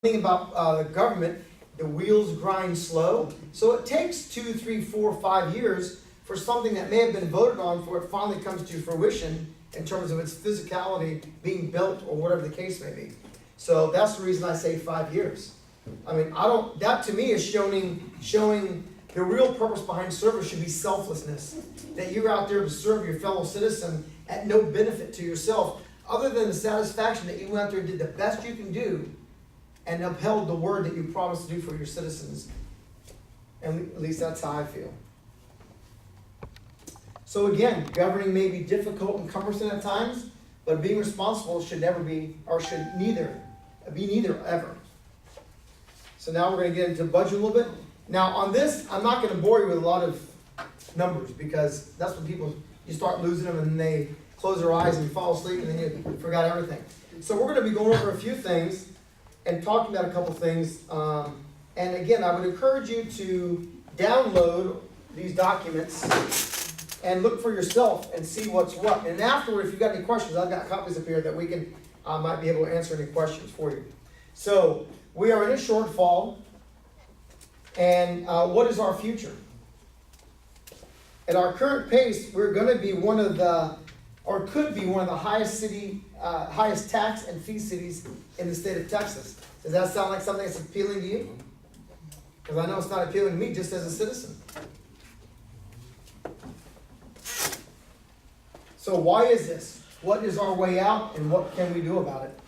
thing about the government, the wheels grind slow. So it takes 2, 3, 4, 5 years for something that may have been voted on for it finally comes to fruition in terms of its physicality being built or whatever the case may be. So that's the reason I say 5 years. I mean, that to me is showing the real purpose behind service should be selflessness. That you're out there to serve your fellow citizen at no benefit to yourself, other than the satisfaction that you went out there and did the best you can do and upheld the word that you promised to do for your citizens. And at least that's how I feel. So again, governing may be difficult and cumbersome at times, but being responsible should never be, or should neither ever. So now we're going to get into budget a little bit. Now on this, I'm not going to bore you with a lot of numbers, because that's when you start losing them and they close their eyes and you fall asleep and then you forgot everything. So we're going to be going over a few things and talking about a couple things. And again, I would encourage you to download these documents and look for yourself and see what's what. And afterward, if you've got any questions, I've got copies up here that we can might be able to answer any questions for you. So we are in a shortfall, and what is our future? At our current pace, we're going to be one of the, or could be one of the highest tax and fee cities in the state of Texas. Does that sound like something that's appealing to you? Because I know it's not appealing to me just as a citizen. So why is this? What is our way out, and what can we do about it?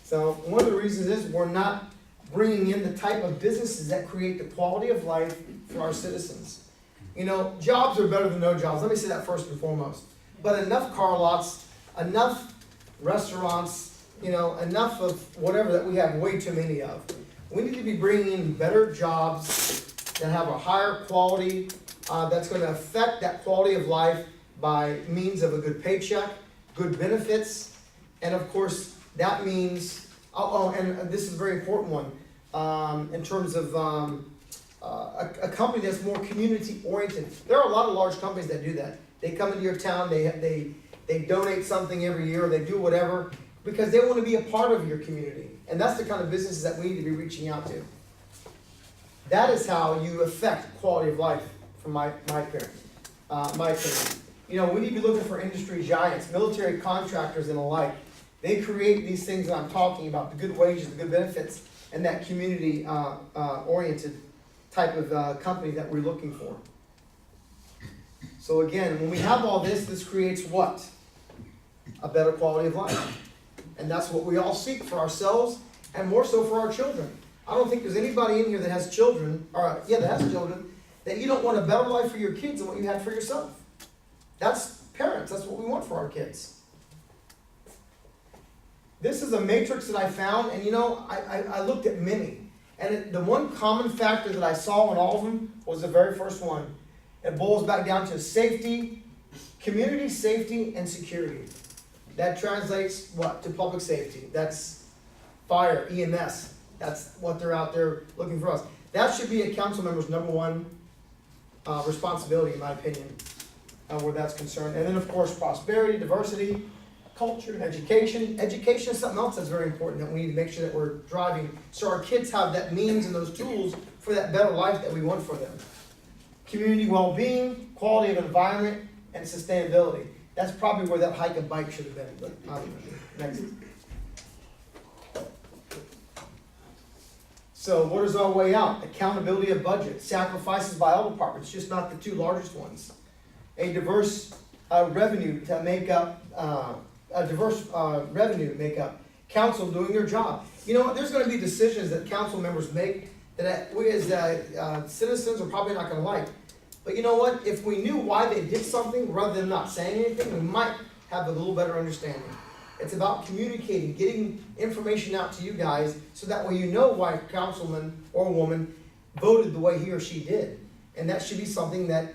So one of the reasons is we're not bringing in the type of businesses that create the quality of life for our citizens. You know, jobs are better than no jobs. Let me say that first and foremost. But enough car lots, enough restaurants, you know, enough of whatever that we have way too many of. We need to be bringing in better jobs that have a higher quality, that's going to affect that quality of life by means of a good paycheck, good benefits, and of course that means, and this is a very important one, in terms of a company that's more community oriented. There are a lot of large companies that do that. They come into your town, they donate something every year, or they do whatever, because they want to be a part of your community. And that's the kind of businesses that we need to be reaching out to. That is how you affect quality of life, from my opinion. You know, we need to be looking for industry giants, military contractors and the like. They create these things that I'm talking about, the good wages, the good benefits, and that community oriented type of company that we're looking for. So again, when we have all this, this creates what? A better quality of life. And that's what we all seek for ourselves, and more so for our children. I don't think there's anybody in here that has children, that has children, that you don't want a better life for your kids than what you had for yourself. That's parents, that's what we want for our kids. This is a matrix that I found, and you know, I looked at many. And the one common factor that I saw in all of them was the very first one. It boils back down to safety, community safety, and security. That translates what? To public safety. That's fire, EMS. That's what they're out there looking for us. That should be a council member's number one responsibility, in my opinion, where that's concerned. And then, of course, prosperity, diversity, culture, and education. Education is something else that's very important that we need to make sure that we're driving, so our kids have that means and those tools for that better life that we want for them. Community well-being, quality of environment, and sustainability. That's probably where that hike and bike should have been. But next. So what is our way out? Accountability of budget, sacrifices by all departments, just not the two largest ones. A diverse revenue to make up. Revenue makeup, council doing their job. You know what, there's going to be decisions that council members make that we as citizens are probably not going to like. But you know what, if we knew why they did something rather than not saying anything, we might have a little better understanding. It's about communicating, getting information out to you guys, so that way you know why a councilman or woman voted the way he or she did. And that should be something that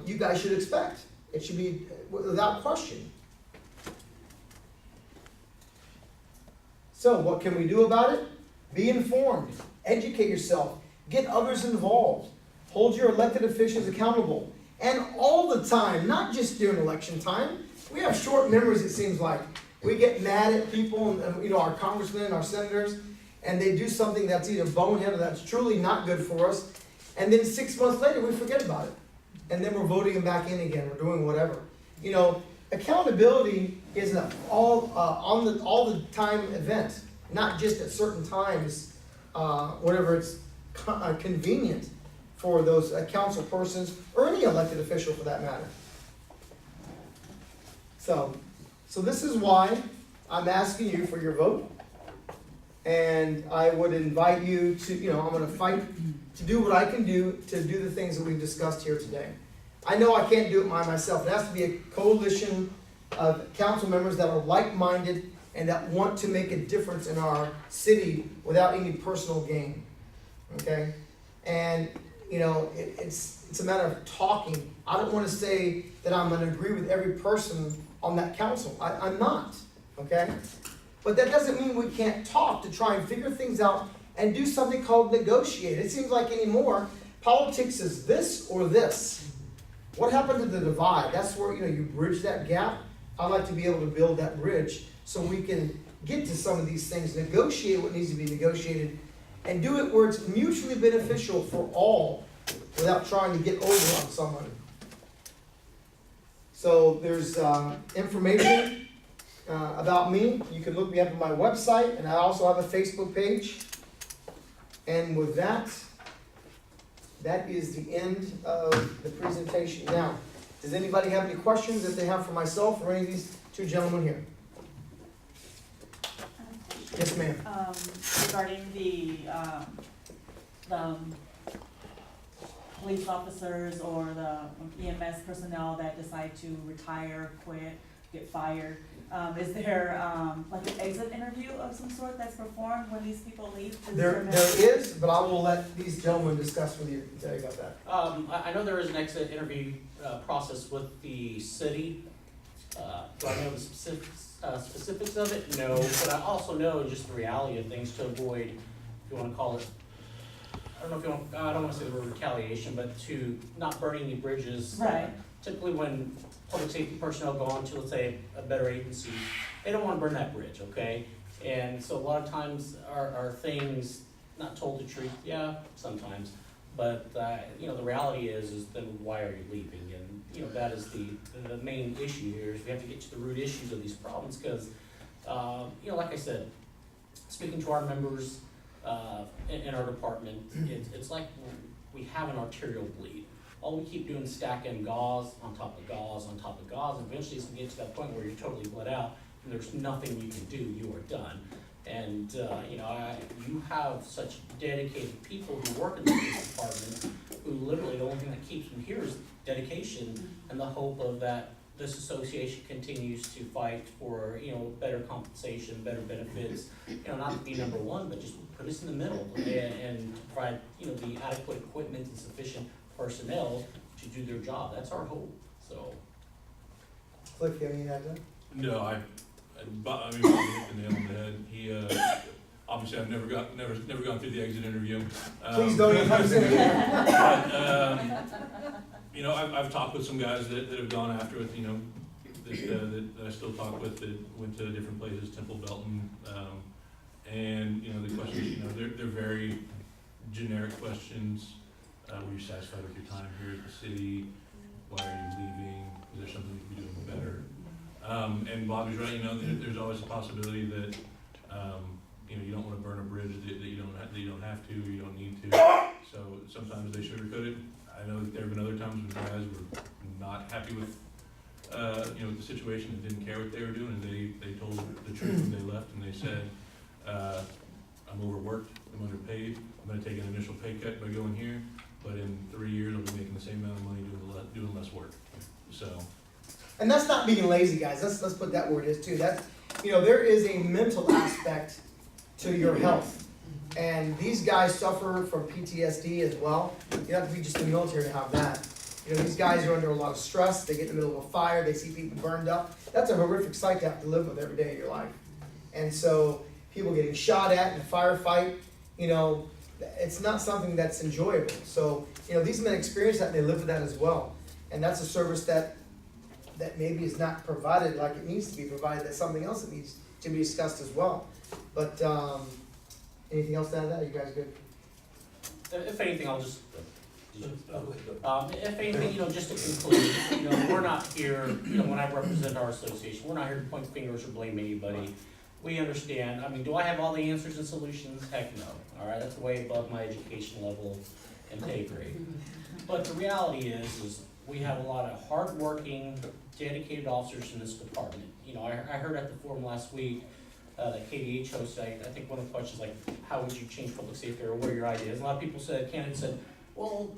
you guys should expect. It should be without question. So what can we do about it? Be informed, educate yourself, get others involved, hold your elected officials accountable, and all the time, not just during election time. We have short memories, it seems like. We get mad at people, and our congressmen, our senators, and they do something that's either bonehead or that's truly not good for us. And then 6 months later, we forget about it. And then we're voting them back in again, or doing whatever. Accountability is an all the time event, not just at certain times, whenever it's convenient for those council persons or any elected official for that matter. So this is why I'm asking you for your vote, and I would invite you to, I'm going to fight to do what I can do to do the things that we've discussed here today. I know I can't do it by myself. It has to be a coalition of council members that are like-minded and that want to make a difference in our city without any personal gain. Okay? And, it's a matter of talking. I don't want to say that I'm going to agree with every person on that council. I'm not. Okay? But that doesn't mean we can't talk to try and figure things out and do something called negotiate. It seems like anymore, politics is this or this. What happened to the divide? That's where, you bridge that gap. I'd like to be able to build that bridge so we can get to some of these things, negotiate what needs to be negotiated, and do it where it's mutually beneficial for all without trying to get over on someone. So there's information about me. You can look me up on my website, and I also have a Facebook page. And with that is the end of the presentation. Now, does anybody have any questions that they have for myself or any of these two gentlemen here? Yes, ma'am. Regarding the police officers or the EMS personnel that decide to retire, quit, get fired, is there like an exit interview of some sort that's performed when these people leave? There is, but I will let these gentlemen discuss with you and tell you about that. I know there is an exit interview process with the city. Do I know the specifics of it? No, but I also know just the reality of things to avoid, if you want to call it, I don't want to say the word retaliation, but to not burn any bridges. Right. Typically when public safety personnel go on to, let's say, a better agency, they don't want to burn that bridge, okay? And so a lot of times are things not told the truth? Yeah, sometimes. But, the reality is then why are you leaving? And, that is the main issue here is we have to get to the root issues of these problems because, like I said, speaking to our members in our department, it's like we have an arterial bleed. All we keep doing is stacking gauze on top of gauze on top of gauze, and eventually it's going to get to that point where you're totally bled out and there's nothing you can do, you are done. And, you have such dedicated people who work in the police department who literally the only thing that keeps them here is dedication and the hope of that this association continues to fight for, better compensation, better benefits, not to be number one, but just put us in the middle and provide, the adequate equipment and sufficient personnel to do their job. That's our hope, so. Cliff, you have any idea? No, I mean, Bobby hit the nail on the head. He, obviously I've never gone through the exit interview. Please don't even come sit here. But, I've talked with some guys that have gone after it, that I still talk with that went to different places, Temple, Belton, and, the questions, they're very generic questions. Were you satisfied with your time here at the city? Why are you leaving? Is there something we could be doing better? And Bobby's right, there's always a possibility that, you don't want to burn a bridge that you don't have to, or you don't need to. So sometimes they sugarcoat it. I know that there have been other times when guys were not happy with, with the situation and didn't care what they were doing, and they told the truth when they left, and they said, I'm overworked, I'm underpaid, I'm going to take an initial pay cut by going here, but in 3 years I'll be making the same amount of money doing less work. So. And that's not being lazy, guys. Let's put that where it is too. That's, there is a mental aspect to your health. And these guys suffer from PTSD as well. You don't have to be just in the military to have that. These guys are under a lot of stress. They get in the middle of a fire. They see people burned up. That's a horrific sight to have to live with every day of your life. And so people getting shot at in a firefight, it's not something that's enjoyable. So, these men experience that and they live with that as well. And that's a service that that maybe is not provided like it needs to be provided, that's something else that needs to be discussed as well. But, anything else to add to that? Are you guys good? If anything, I'll just, if anything, just to conclude, we're not here, when I represent our association, we're not here to point fingers or blame anybody. We understand, do I have all the answers and solutions? Heck no, all right, that's way above my education level and pay grade. But the reality is we have a lot of hardworking, dedicated officers in this department. I heard at the forum last week, that KDH hosted, I think one of the questions like, how would you change public safety, or what are your ideas? A lot of people said, candidates said, well,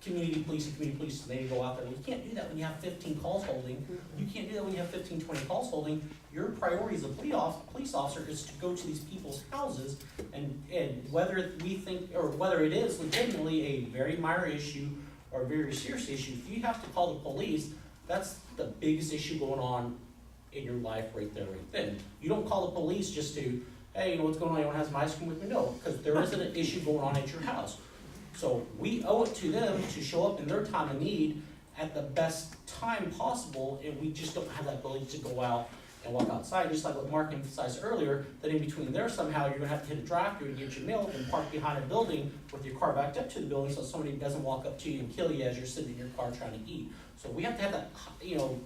community police, and they go out there. Well, you can't do that when you have 15 calls holding. You can't do that when you have 15, 20 calls holding. Your priority as a police officer is to go to these people's houses, and whether we think, or whether it is legitimately a very minor issue or a very serious issue, if you have to call the police, that's the biggest issue going on in your life right there, right then. You don't call the police just to, hey, what's going on, anyone has some ice cream with me? No, because there isn't an issue going on at your house. So we owe it to them to show up in their time of need at the best time possible, and we just don't have that ability to go out and walk outside, just like what Mark emphasized earlier, that in between there somehow you're gonna have to hit a drive-through and get your mail and park behind a building with your car backed up to the building so somebody doesn't walk up to you and kill you as you're sitting in your car trying to eat. So we have to have that,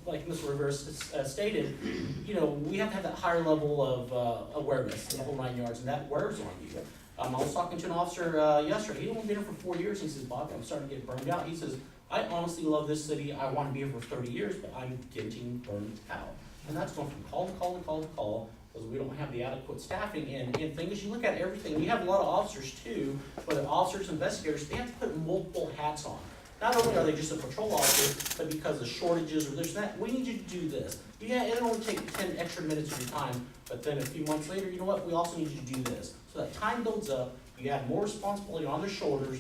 like Mr. Rivers stated, we have to have that higher level of awareness, the whole 9 yards, and that wears on you. I was talking to an officer yesterday. He'd only been here for 4 years. He says, Bob, I'm starting to get burned out. He says, I honestly love this city. I want to be here for 30 years, but I'm getting burned out. And that's going from call to call to call to call, because we don't have the adequate staffing. And thing is, you look at everything. We have a lot of officers too, whether officers, investigators, they have to put multiple hats on. Not only are they just a patrol officer, but because of shortages or this and that, we need you to do this. Yeah, it'll only take 10 extra minutes of your time, but then a few months later, you know what, we also need you to do this. So that time builds up, you add more responsibility on their shoulders,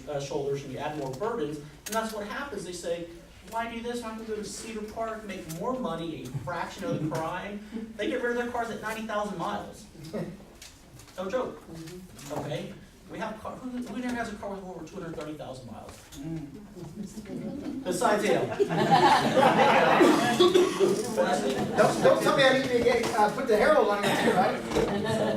and you add more burdens, and that's what happens. They say, why do this? Why don't we go to Cedar Park, make more money, a fraction of the crime? They get rid of their cars at 90,000 miles. No joke, okay? We have a car, who never has a car with over 230,000 miles? Besides him. Don't tell me I need to get, put the Herald on it too, right?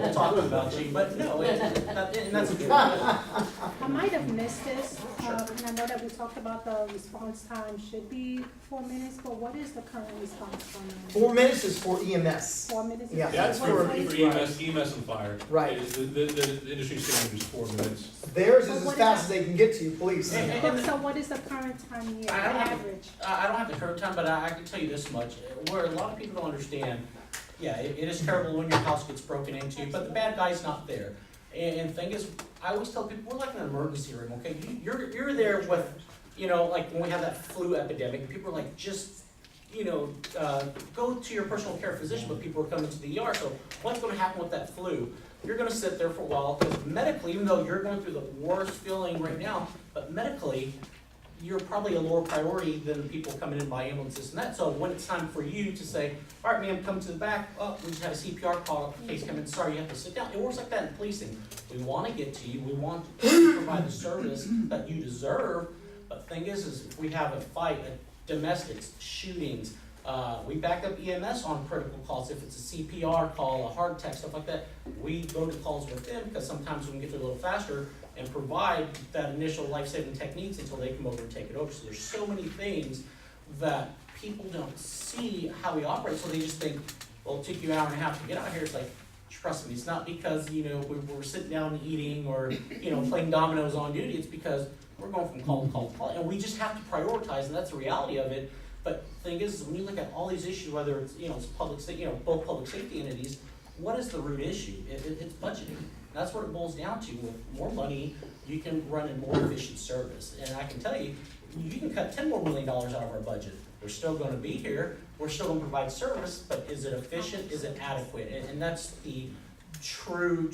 We'll talk about you, but no, and that's true. I might have missed this, and I know that we talked about the response time should be 4 minutes, but what is the current response time? 4 minutes is for EMS. 4 minutes? Yeah. That's for EMS and fire. Right. The industry standard is 4 minutes. Theirs is as fast as they can get to you, police. So what is the current time here, the average? I don't have the current time, but I can tell you this much, where a lot of people don't understand, yeah, it is terrible when your house gets broken into, but the bad guy's not there. And the thing is, I always tell people, we're like an emergency room, okay? You're there with, like when we have that flu epidemic, people are like, just, go to your personal care physician, but people are coming to the ER, so what's gonna happen with that flu? You're gonna sit there for a while, because medically, even though you're going through the worst feeling right now, but medically, you're probably a lower priority than the people coming in by ambulances and that. So when it's time for you to say, all right, ma'am, come to the back. Oh, we just had a CPR call, case come in. Sorry, you have to sit down. It works like that in policing. We want to get to you. We want to provide the service that you deserve. But the thing is if we have a fight, domestics, shootings, we back up EMS on critical calls. If it's a CPR call, a heart attack, stuff like that, we go to calls with them because sometimes we can get there a little faster and provide that initial life-saving techniques until they come over and take it over. So there's so many things that people don't see how we operate, so they just think, well, it took you an hour and a half to get out here. It's like, trust me, it's not because, we're sitting down and eating or, playing dominoes on duty. It's because we're going from call to call to call, and we just have to prioritize, and that's the reality of it. But the thing is, when you look at all these issues, whether it's, it's public safety, both public safety entities, what is the root issue? It's budgeting. That's what it boils down to. With more money, you can run a more efficient service. And I can tell you, you can cut $10 more million out of our budget. We're still going to be here. We're still going to provide service, but is it efficient? Is it adequate? And that's the true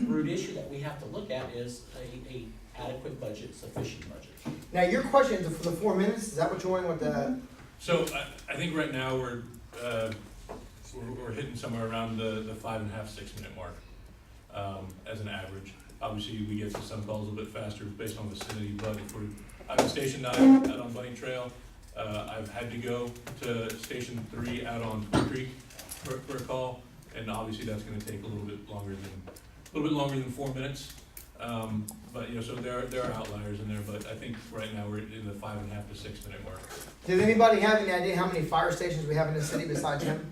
root issue that we have to look at is a adequate budget, sufficient budget. Now, your question is for the 4 minutes, is that what you're wanting with the? So I think right now we're hitting somewhere around the 5.5, 6 minute mark as an average. Obviously, we get to some calls a little bit faster based on vicinity, but if we're out on Station 9, out on Bunny Trail, I've had to go to Station 3 out on Twin Creek for a call, and obviously that's gonna take a little bit longer than 4 minutes. But, you know, so there are outliers in there, but I think right now we're in the 5.5 to 6 minute mark. Does anybody have any idea how many fire stations we have in the city besides him?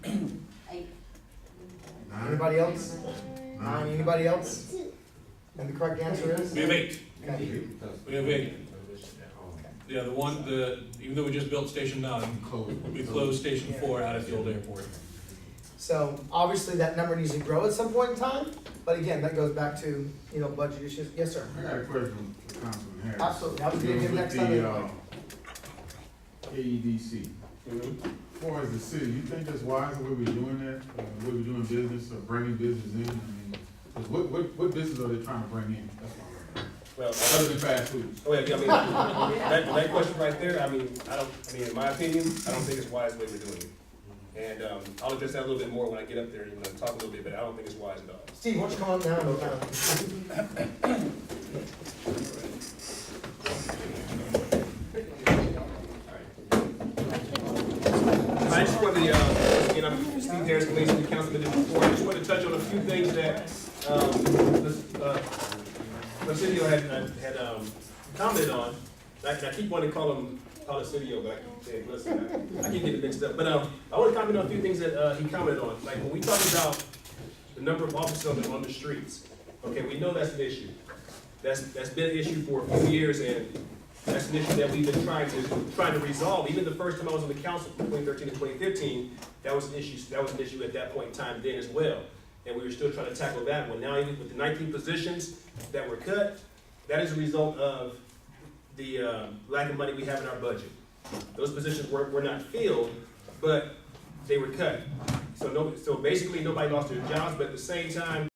Anybody else? Anybody else? And the correct answer is? We have 8. Okay. We have 8. Yeah, even though we just built Station 9, we closed Station 4 out at the old airport. So obviously that number needs to grow at some point in time, but again, that goes back to, you know, budget issues. Yes, sir. I got a question for Councilman Harris. Absolutely. I was gonna give next time. anyway. AEDC. As far as the city, you think that's wise the way we're doing that, the way we're doing business or bringing business in? I mean, 'cause what business are they trying to bring in? That's all. Well, Other than fast food. oh yeah, I mean, that question right there, I mean, in my opinion, I don't think it's wise the way we're doing it. And, I'll address that a little bit more when I get up there, talk a little bit, but I don't think it's wise at all. Steve, why don't you come on down? I just wanted to, again, I'm Steve Harris, Clean City Councilman District 4. I just wanted to touch on a few things that, Presidio had commented on. I keep wanting to call it Presidio, but I keep getting mixed up. But I want to comment on a few things that he commented on. Like when we talk about the number of officers on the streets, okay, we know that's an issue. That's been an issue for a few years, and that's an issue that we've been trying to resolve. Even the first time I was on the council from 2013 to 2015, that was an issue at that point in time then as well. And we were still trying to tackle that one. Now, even with the 19 positions that were cut, that is a result of the lack of money we have in our budget. Those positions were not filled, but they were cut. So basically nobody lost their jobs, but at the same time,